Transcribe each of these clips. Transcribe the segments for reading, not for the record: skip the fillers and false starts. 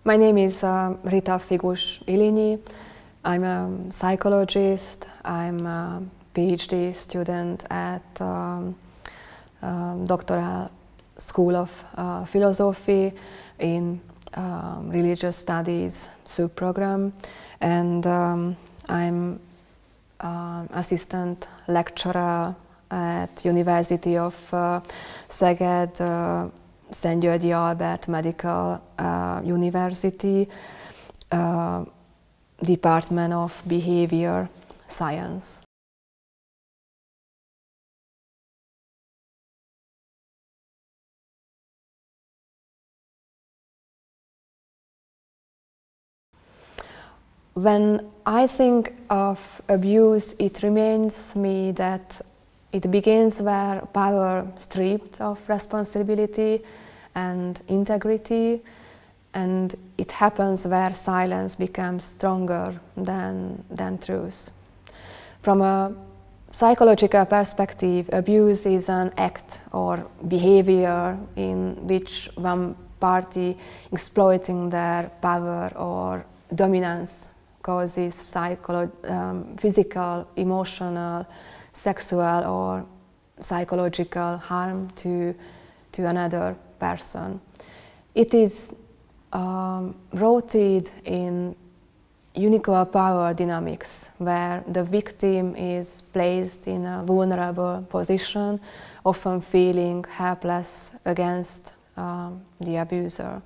My name is Rita Figus-Illinyi. I'm a psychologist. I'm a PhD student at Doctoral School of Philosophy in Religious Studies sub-program, and I'm assistant lecturer at University of Szeged, Szent Györgyi Albert Medical University, Department of Behavior Science. When I think of abuse, it reminds me that it begins where power stripped of responsibility and integrity, and it happens where silence becomes stronger than truth. From a psychological perspective, abuse is an act or behavior in which one party exploiting their power or dominance causes physical, emotional, sexual or psychological harm to another person. It is rooted in unequal power dynamics, where the victim is placed in a vulnerable position, often feeling helpless against the abuser.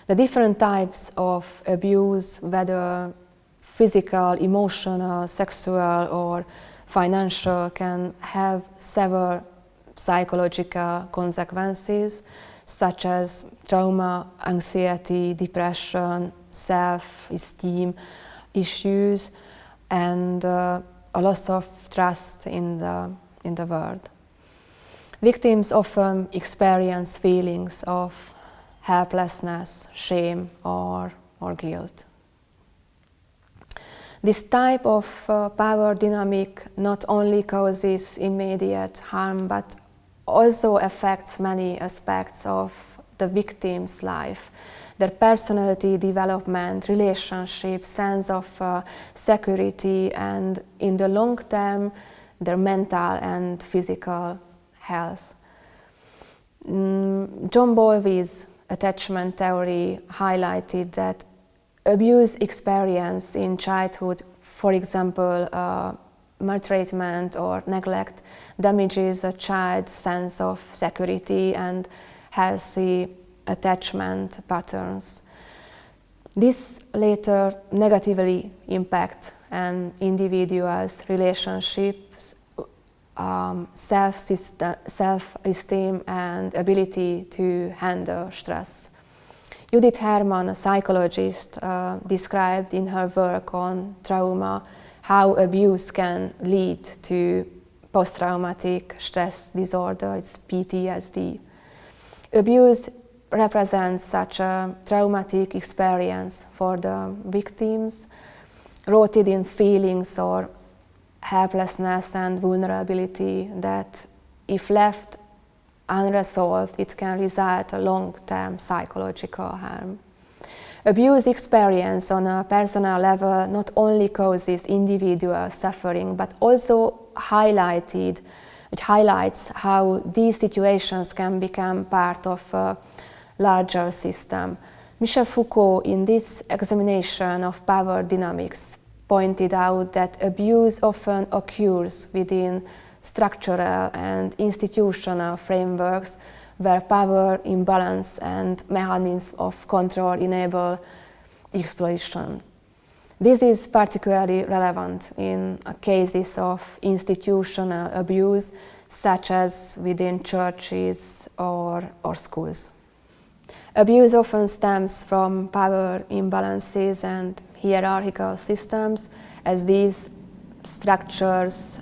The different types of abuse, whether physical, emotional, sexual or financial, can have several psychological consequences, such as trauma, anxiety, depression, self-esteem issues, and a loss of trust in the world. Victims often experience feelings of helplessness, shame, or guilt. This type of power dynamic not only causes immediate harm, but also affects many aspects of the victim's life: their personality development, relationships, sense of security, and in the long term, their mental and physical health. John Bowlby's attachment theory highlighted that abuse experience in childhood, for example, maltreatment or neglect, damages a child's sense of security and healthy attachment patterns. This later negatively impacts an individual's relationships, self-esteem and ability to handle stress. Judith Herman, a psychologist, described in her work on trauma how abuse can lead to post-traumatic stress disorder, it's PTSD. Abuse represents such a traumatic experience for the victims, rooted in feelings or helplessness and vulnerability that, if left unresolved, it can result in long-term psychological harm. Abuse experience on a personal level not only causes individual suffering, but also highlights how these situations can become part of a larger system. Michel Foucault, in this examination of power dynamics, pointed out that abuse often occurs within structural and institutional frameworks where power imbalance and mechanisms of control enable exploitation. This is particularly relevant in cases of institutional abuse, such as within churches or schools. Abuse often stems from power imbalances and hierarchical systems, as these structures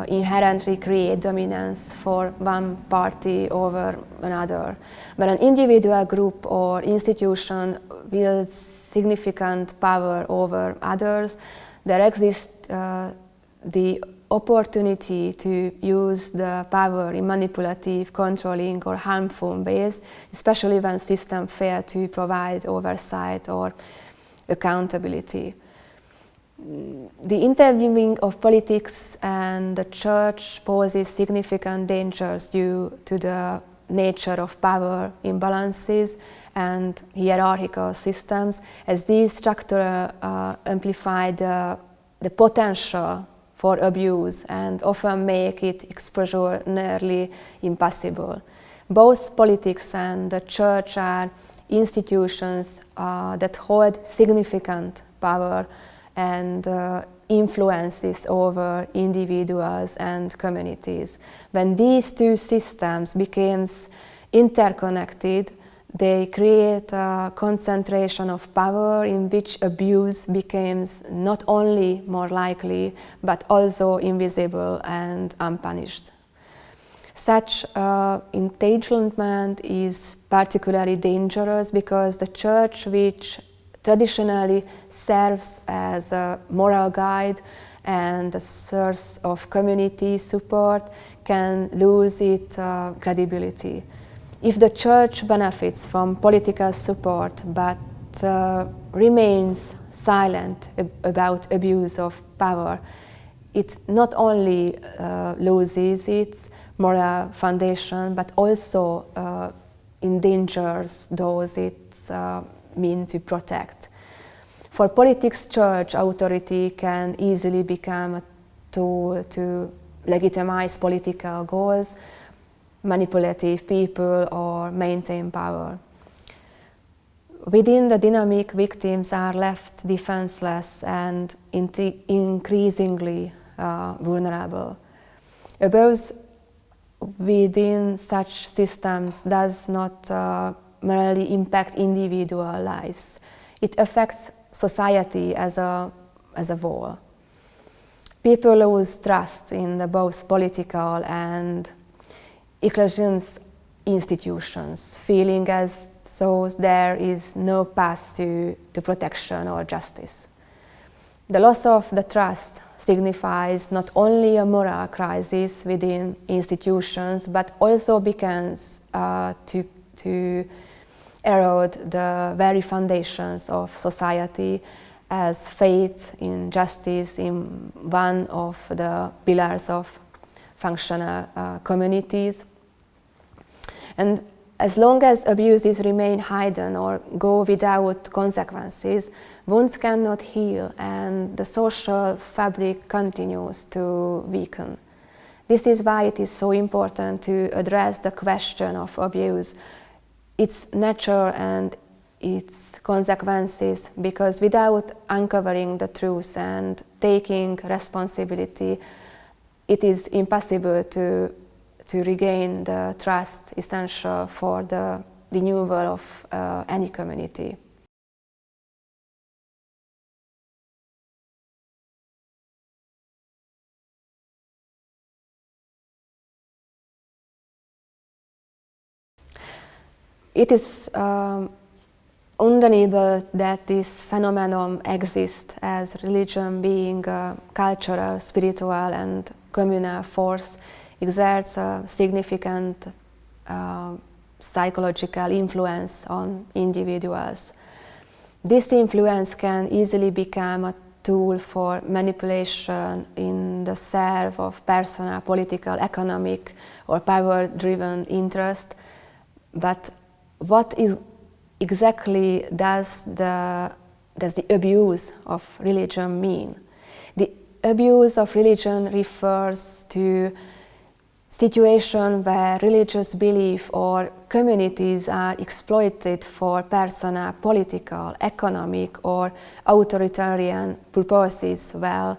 inherently create dominance for one party over another. When an individual, group or institution wields significant power over others, there exists the opportunity to use the power in manipulative, controlling or harmful ways, especially when systems fail to provide oversight or accountability. The interweaving of politics and the church poses significant dangers due to the nature of power imbalances and hierarchical systems, as these structures amplify the potential for abuse and often make its exposure nearly impossible. Both politics and the church are institutions that hold significant power and influences over individuals and communities. When these two systems become interconnected, they create a concentration of power in which abuse becomes not only more likely, but also invisible and unpunished. Such entanglement is particularly dangerous because the church, which traditionally serves as a moral guide and a source of community support, can lose its credibility. If the church benefits from political support but remains silent about abuse of power, it not only loses its moral foundation but also endangers those it's meant to protect. For politics, church authority can easily become a tool to legitimize political goals, manipulative people, or maintain power. Within the dynamic, victims are left defenseless and increasingly vulnerable. Abuse within such systems does not merely impact individual lives. It affects society as a whole. People lose trust in both political and ecclesial institutions, feeling as though there is no path to protection or justice. The loss of the trust signifies not only a moral crisis within institutions, but also begins to erode the very foundations of society, as faith in justice in one of the pillars of functional communities. And as long as abuses remain hidden or go without consequences, wounds cannot heal and the social fabric continues to weaken. This is why it is so important to address the question of abuse, its nature and its consequences, because without uncovering the truth and taking responsibility, it is impossible to regain the trust essential for the renewal of any community. It is undeniable that this phenomenon exists, as religion, being a cultural, spiritual and communal force, exerts a significant psychological influence on individuals. This influence can easily become a tool for manipulation in the service of personal, political, economic or power-driven interest. But what is exactly does the abuse of religion mean? The abuse of religion refers to situation where religious belief or communities are exploited for personal, political, economic or authoritarian purposes, while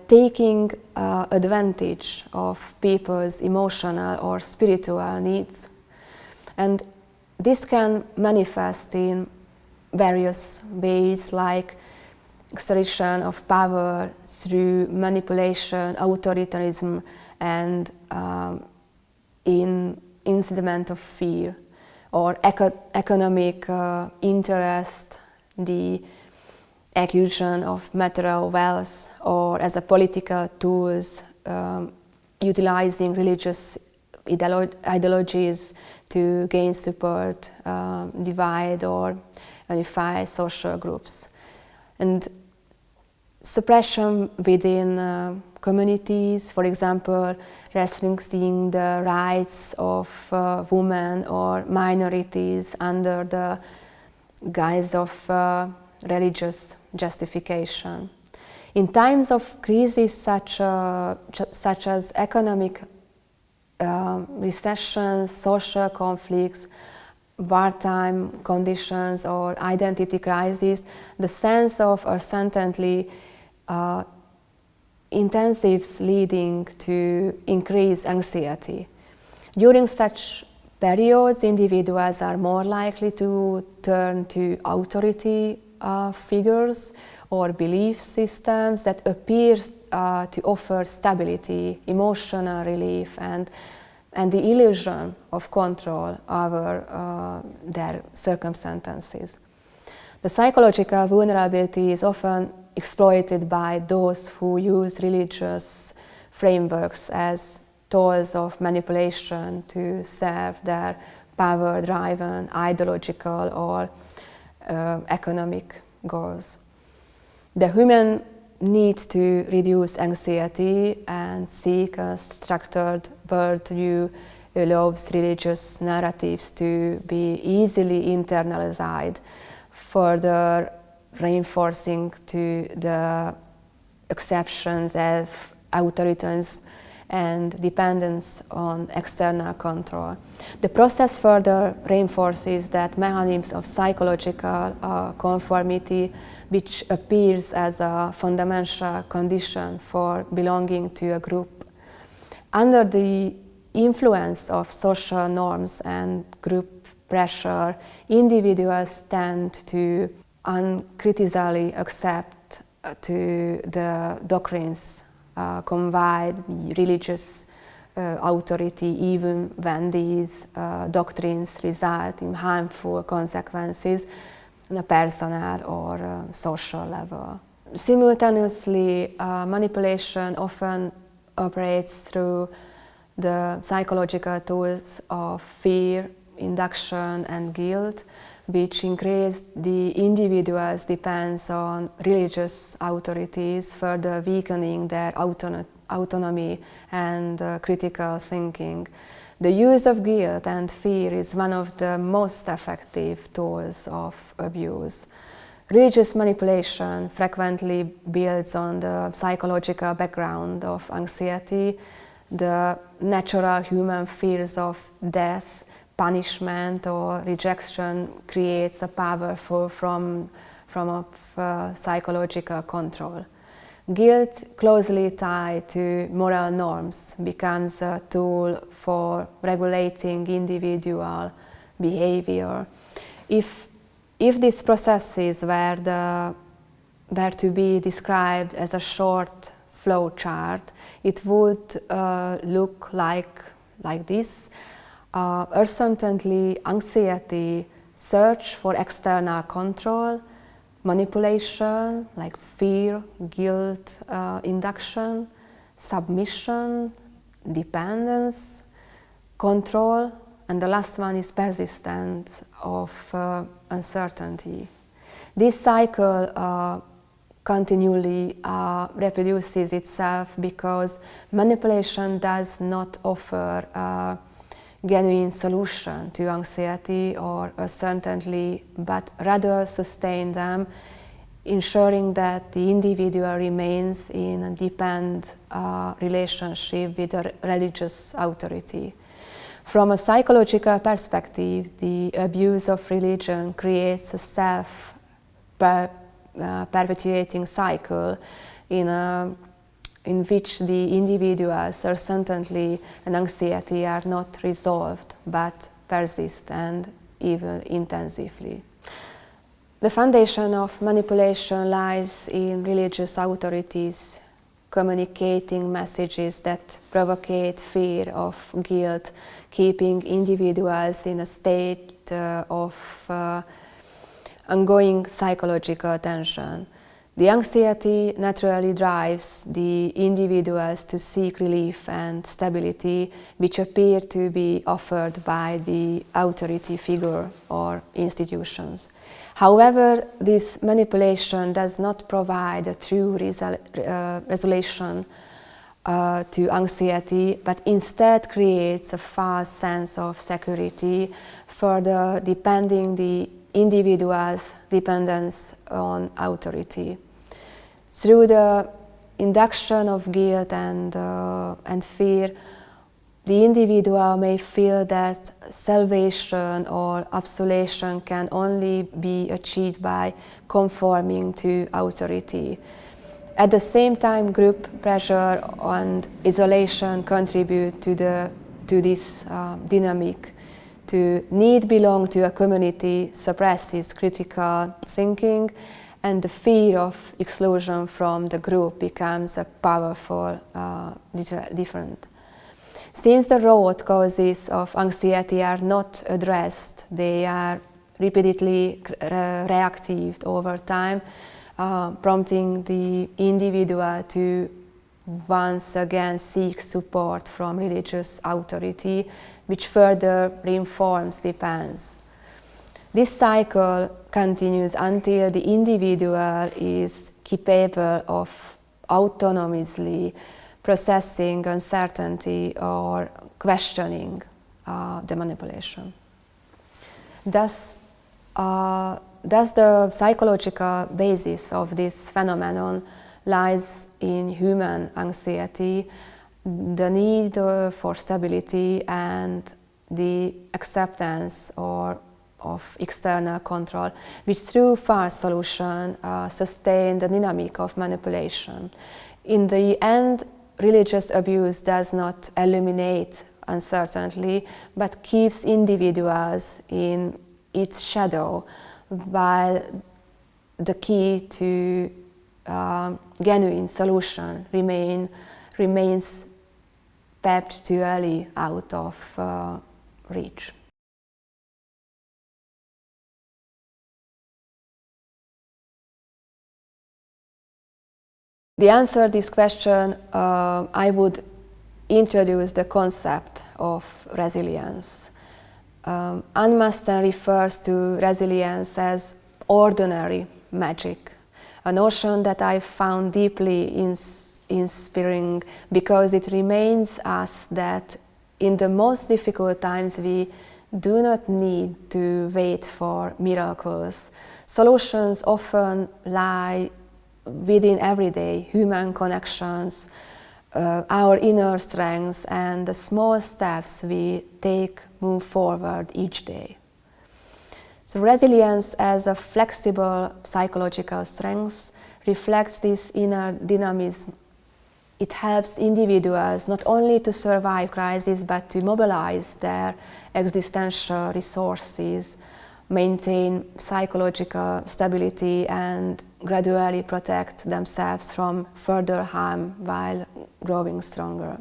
taking advantage of people's emotional or spiritual needs. And this can manifest in various ways, like exertion of power through manipulation, authoritarianism, and in incident of fear, or economic interest, the acquisition of material wealth, or as a political tools, utilizing religious ideologies to gain support, divide or unify social groups. And suppression within communities, for example, restricting the rights of women or minorities under the guise of religious justification. In times of crisis such as economic recessions, social conflicts, wartime conditions or identity crises, the sense of uncertainty intensives, leading to increased anxiety. During such periods, individuals are more likely to turn to authority figures or belief systems that appear to offer stability, emotional relief, and the illusion of control over their circumstances. The psychological vulnerability is often exploited by those who use religious frameworks as tools of manipulation to serve their power-driven, ideological or economic goals. The human need to reduce anxiety and seek a structured worldview allows religious narratives to be easily internalized, further reinforcing to the exceptions of authoritarianism and dependence on external control. The process further reinforces that mechanisms of psychological conformity, which appears as a fundamental condition for belonging to a group. Under the influence of social norms and group pressure, individuals tend to uncritically accept to the doctrines conveyed religious authority, even when these doctrines result in harmful consequences on a personal or social level. Simultaneously, manipulation often operates through the psychological tools of fear, induction, and guilt, which increase the individual's dependence on religious authorities, further weakening their autonomy and critical thinking. The use of guilt and fear is one of the most effective tools of abuse. Religious manipulation frequently builds on the psychological background of anxiety, the natural human fears of death, punishment or rejection creates a powerful form of psychological control. Guilt, closely tied to moral norms, becomes a tool for regulating individual behavior. If these processes were to be described as a short flow chart, it would look like this. Uncertainty, anxiety, search for external control, manipulation like fear, guilt, induction, submission, dependence, control, and the last one is persistence of uncertainty. This cycle continually reproduces itself because manipulation does not offer genuine solution to anxiety or uncertainty, but rather sustain them, ensuring that the individual remains in a dependent relationship with a religious authority. From a psychological perspective, the abuse of religion creates a self-perpetuating cycle in which the individual's uncertainty and anxiety are not resolved, but persist and even intensively. The foundation of manipulation lies in religious authorities communicating messages that provocate fear of guilt, keeping individuals in a state of ongoing psychological tension. The anxiety naturally drives the individuals to seek relief and stability, which appear to be offered by the authority figure or institutions. However, this manipulation does not provide a true resolution to anxiety, but instead creates a false sense of security, further deepening the individual's dependence on authority. Through the induction of guilt and fear, the individual may feel that salvation or absolution can only be achieved by conforming to authority. At the same time, group pressure and isolation contribute to this dynamic. To need belong to a community suppresses critical thinking, and the fear of exclusion from the group becomes a powerful deterrent. Since the root causes of anxiety are not addressed, they are repeatedly reactive over time, prompting the individual to once again seek support from religious authority, which further reinforces dependence. This cycle continues until the individual is capable of autonomously processing uncertainty or questioning the manipulation. Thus, the psychological basis of this phenomenon lies in human anxiety, the need for stability, and the acceptance of external control, which through fast solution sustain the dynamic of manipulation. In the end, religious abuse does not eliminate uncertainty, but keeps individuals in its shadow, while the key to genuine solution remains perpetually out of reach. To answer this question, I would introduce the concept of resilience. Unmastered refers to resilience as ordinary magic, a notion that I found deeply inspiring because it reminds us that in the most difficult times we do not need to wait for miracles. Solutions often lie within everyday human connections, our inner strengths, and the small steps we take move forward each day. So resilience as a flexible psychological strength reflects this inner dynamism. It helps individuals not only to survive crises, but to mobilize their existential resources, maintain psychological stability, and gradually protect themselves from further harm while growing stronger.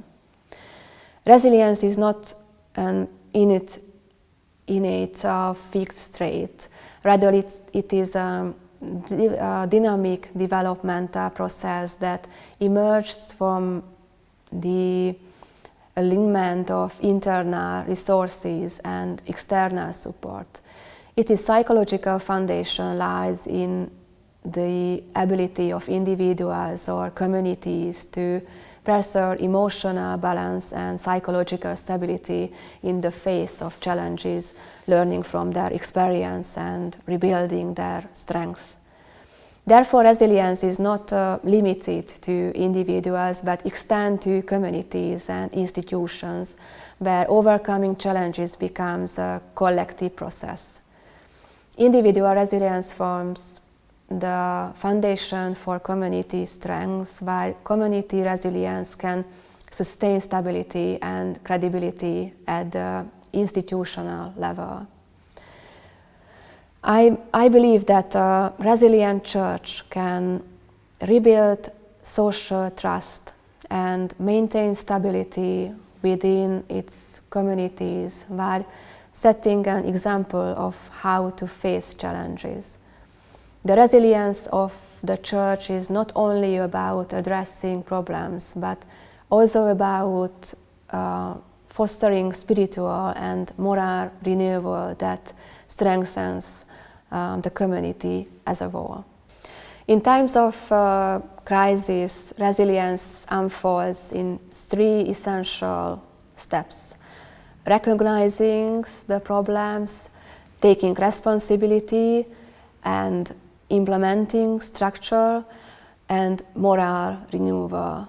Resilience is not an innate fixed trait. Rather, it is a dynamic developmental process that emerges from the alignment of internal resources and external support. Its psychological foundation lies in the ability of individuals or communities to preserve emotional balance and psychological stability in the face of challenges, learning from their experience and rebuilding their strengths. Therefore, resilience is not limited to individuals, but extends to communities and institutions, where overcoming challenges becomes a collective process. Individual resilience forms the foundation for community strengths, while community resilience can sustain stability and credibility at the institutional level. I believe that a resilient church can rebuild social trust and maintain stability within its communities while setting an example of how to face challenges. The resilience of the Church is not only about addressing problems, but also about fostering spiritual and moral renewal that strengthens the community as a whole. In times of crisis, resilience unfolds in three essential steps: recognizing the problems, taking responsibility, and implementing structure and moral renewal.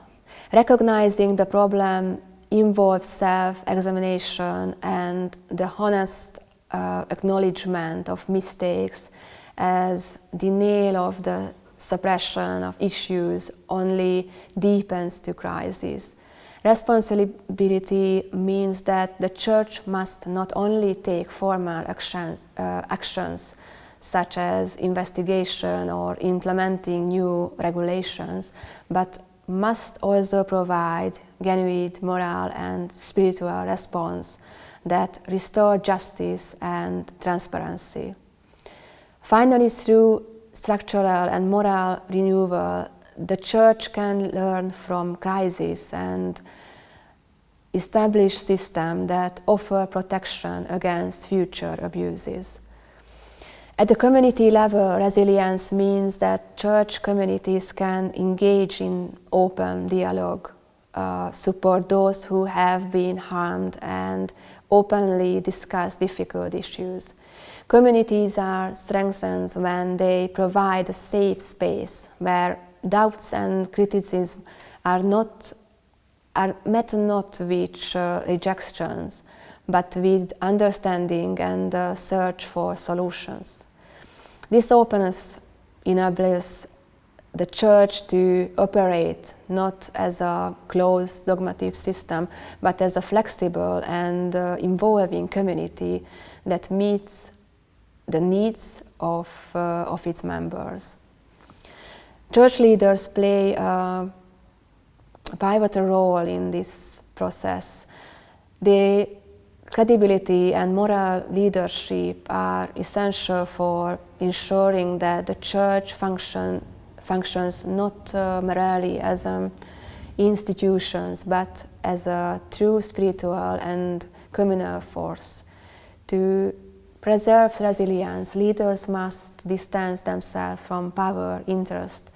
Recognizing the problem involves self-examination and the honest acknowledgement of mistakes, as denial of the suppression of issues only deepens the crisis. Responsibility means that the Church must not only take formal actions such as investigation or implementing new regulations, but must also provide genuine moral and spiritual response that restore justice and transparency. Finally, through structural and moral renewal, the Church can learn from crisis and establish systems that offer protection against future abuses. At the community level, resilience means that Church communities can engage in open dialogue, support those who have been harmed, and openly discuss difficult issues. Communities are strengthened when they provide a safe space where doubts and criticism are met not with rejections, but with understanding and search for solutions. This openness enables the Church to operate not as a closed dogmatic system, but as a flexible and involving community that meets the needs of its members. Church leaders play a pivotal role in this process. Their credibility and moral leadership are essential for ensuring that the Church functions not merely as institutions, but as a true spiritual and communal force. To preserve resilience, leaders must distance themselves from power, interest,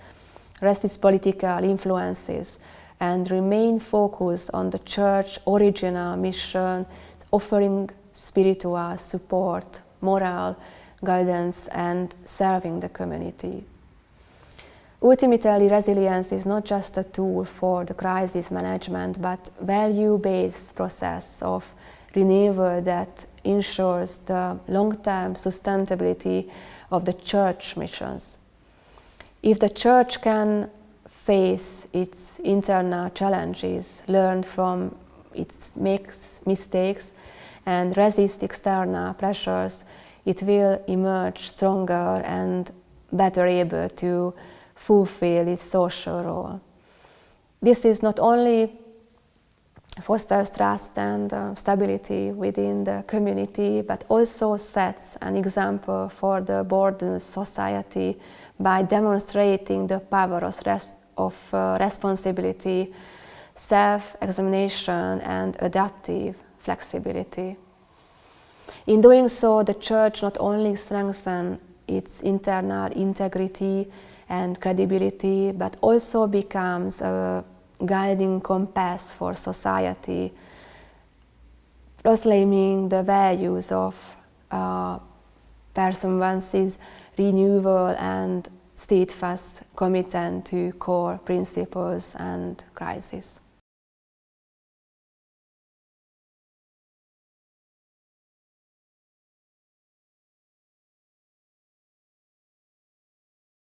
resist political influences, and remain focused on the Church's original mission, offering spiritual support, moral guidance, and serving the community. Ultimately, resilience is not just a tool for the crisis management, but a value-based process of renewal that ensures the long-term sustainability of the Church missions. If the Church can face its internal challenges, learn from its mistakes, and resist external pressures, it will emerge stronger and better able to fulfill its social role. This is not only fosters trust and stability within the community, but also sets an example for the broader society by demonstrating the power of responsibility, self-examination, and adaptive flexibility. In doing so, the Church not only strengthens its internal integrity and credibility, but also becomes a guiding compass for society, proclaiming the values of perseverance, renewal, and steadfast commitment to core principles and crisis.